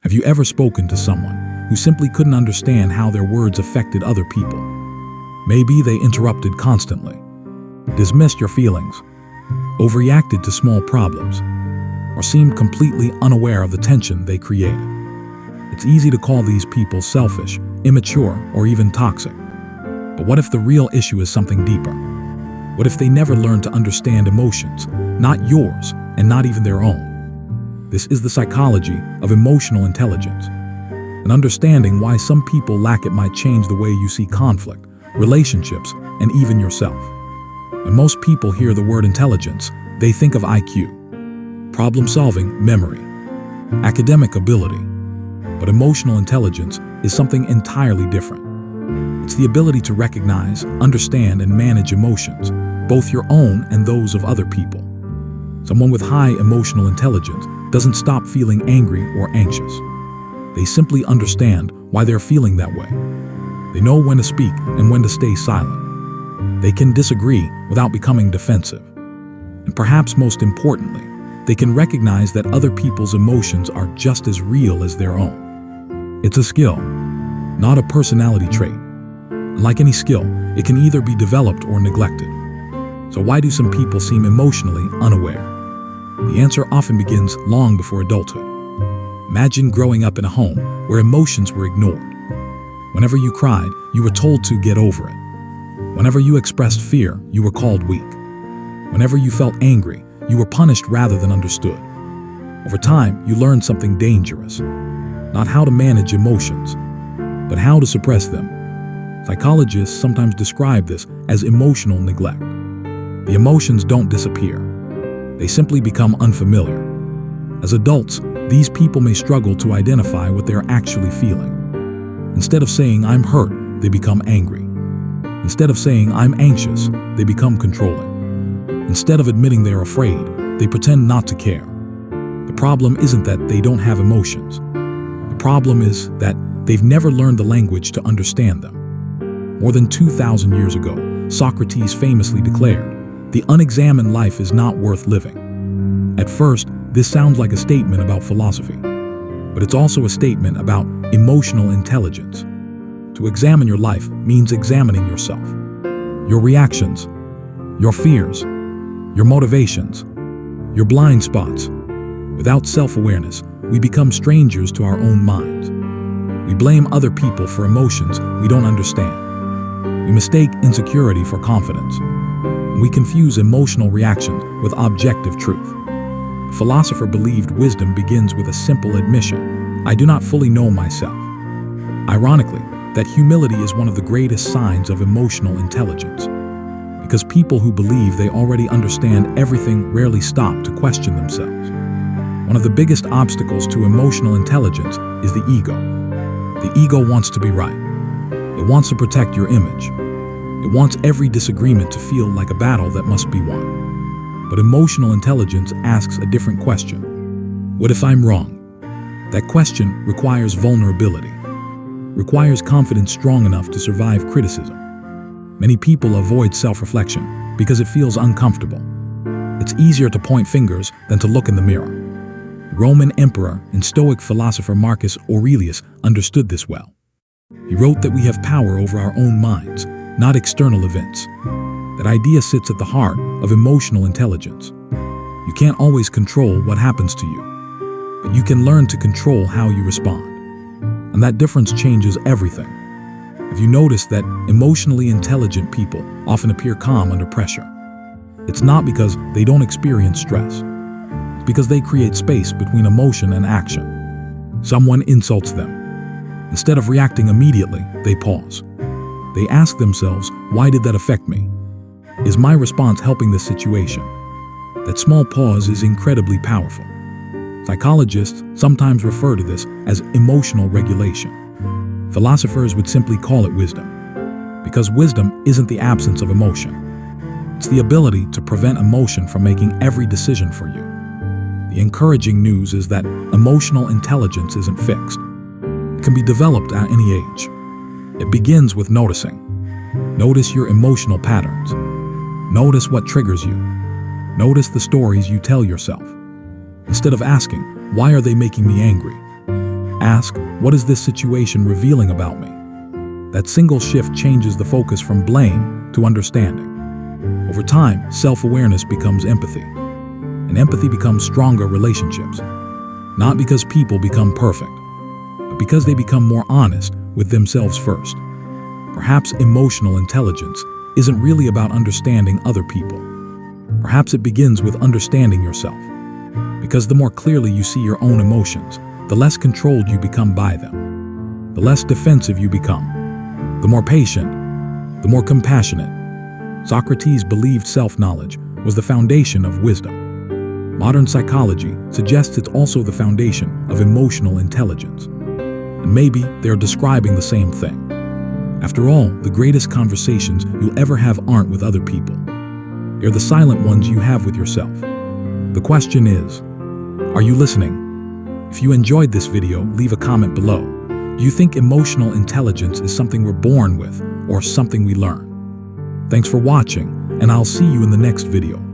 Have you ever spoken to someone who simply couldn't understand how their words affected other people? Maybe they interrupted constantly, dismissed your feelings, overreacted to small problems, or seemed completely unaware of the tension they created. It's easy to call these people selfish, immature, or even toxic. But what if the real issue is something deeper? What if they never learned to understand emotions, not yours and not even their own? This is the psychology of emotional intelligence. And understanding why some people lack it might change the way you see conflict, relationships, and even yourself. When most people hear the word intelligence, they think of IQ, problem-solving, memory, academic ability. But emotional intelligence is something entirely different. It's the ability to recognize, understand, and manage emotions, both your own and those of other people. Someone with high emotional intelligence doesn't stop feeling angry or anxious. They simply understand why they're feeling that way. They know when to speak and when to stay silent. They can disagree without becoming defensive. And perhaps most importantly, they can recognize that other people's emotions are just as real as their own. It's a skill, not a personality trait. Like any skill, it can either be developed or neglected. So why do some people seem emotionally unaware? The answer often begins long before adulthood. Imagine growing up in a home where emotions were ignored. Whenever you cried, you were told to get over it. Whenever you expressed fear, you were called weak. Whenever you felt angry, you were punished rather than understood. Over time, you learned something dangerous. Not how to manage emotions, but how to suppress them. Psychologists sometimes describe this as emotional neglect. The emotions don't disappear. They simply become unfamiliar. As adults, these people may struggle to identify what they're actually feeling. Instead of saying, "I'm hurt," they become angry. Instead of saying, "I'm anxious," they become controlling. Instead of admitting they're afraid, they pretend not to care. The problem isn't that they don't have emotions. The problem is that they've never learned the language to understand them. More than 2,000 years ago, Socrates famously declared, "The unexamined life is not worth living." At first, this sounds like a statement about philosophy, but it's also a statement about emotional intelligence. To examine your life means examining yourself, your reactions, your fears, your motivations, your blind spots. Without self-awareness, we become strangers to our own minds. We blame other people for emotions we don't understand. We mistake insecurity for confidence. We confuse emotional reactions with objective truth. The philosopher believed wisdom begins with a simple admission: I do not fully know myself. Ironically, that humility is one of the greatest signs of emotional intelligence. Because people who believe they already understand everything rarely stop to question themselves. One of the biggest obstacles to emotional intelligence is the ego. The ego wants to be right. It wants to protect your image. It wants every disagreement to feel like a battle that must be won. But emotional intelligence asks a different question. What if I'm wrong? That question requires vulnerability, requires confidence strong enough to survive criticism. Many people avoid self-reflection because it feels uncomfortable. It's easier to point fingers than to look in the mirror. The Roman emperor and Stoic philosopher Marcus Aurelius understood this well. He wrote that we have power over our own minds, not external events. That idea sits at the heart of emotional intelligence. You can't always control what happens to you, but you can learn to control how you respond. And that difference changes everything. Have you noticed that emotionally intelligent people often appear calm under pressure? It's not because they don't experience stress. It's because they create space between emotion and action. Someone insults them. Instead of reacting immediately, they pause. They ask themselves, why did that affect me? Is my response helping the situation? That small pause is incredibly powerful. Psychologists sometimes refer to this as emotional regulation. Philosophers would simply call it wisdom, because wisdom isn't the absence of emotion. It's the ability to prevent emotion from making every decision for you. The encouraging news is that emotional intelligence isn't fixed. It can be developed at any age. It begins with noticing. Notice your emotional patterns. Notice what triggers you. Notice the stories you tell yourself. Instead of asking, why are they making me angry? Ask, what is this situation revealing about me? That single shift changes the focus from blame to understanding. Over time, self-awareness becomes empathy, and empathy becomes stronger relationships. Not because people become perfect, but because they become more honest with themselves first. Perhaps emotional intelligence isn't really about understanding other people. Perhaps it begins with understanding yourself. Because the more clearly you see your own emotions, the less controlled you become by them. The less defensive you become. The more patient, the more compassionate. Socrates believed self-knowledge was the foundation of wisdom. Modern psychology suggests it's also the foundation of emotional intelligence. And maybe they're describing the same thing. After all, the greatest conversations you'll ever have aren't with other people. They're the silent ones you have with yourself. The question is, are you listening? If you enjoyed this video, leave a comment below. Do you think emotional intelligence is something we're born with or something we learn? Thanks for watching, and I'll see you in the next video.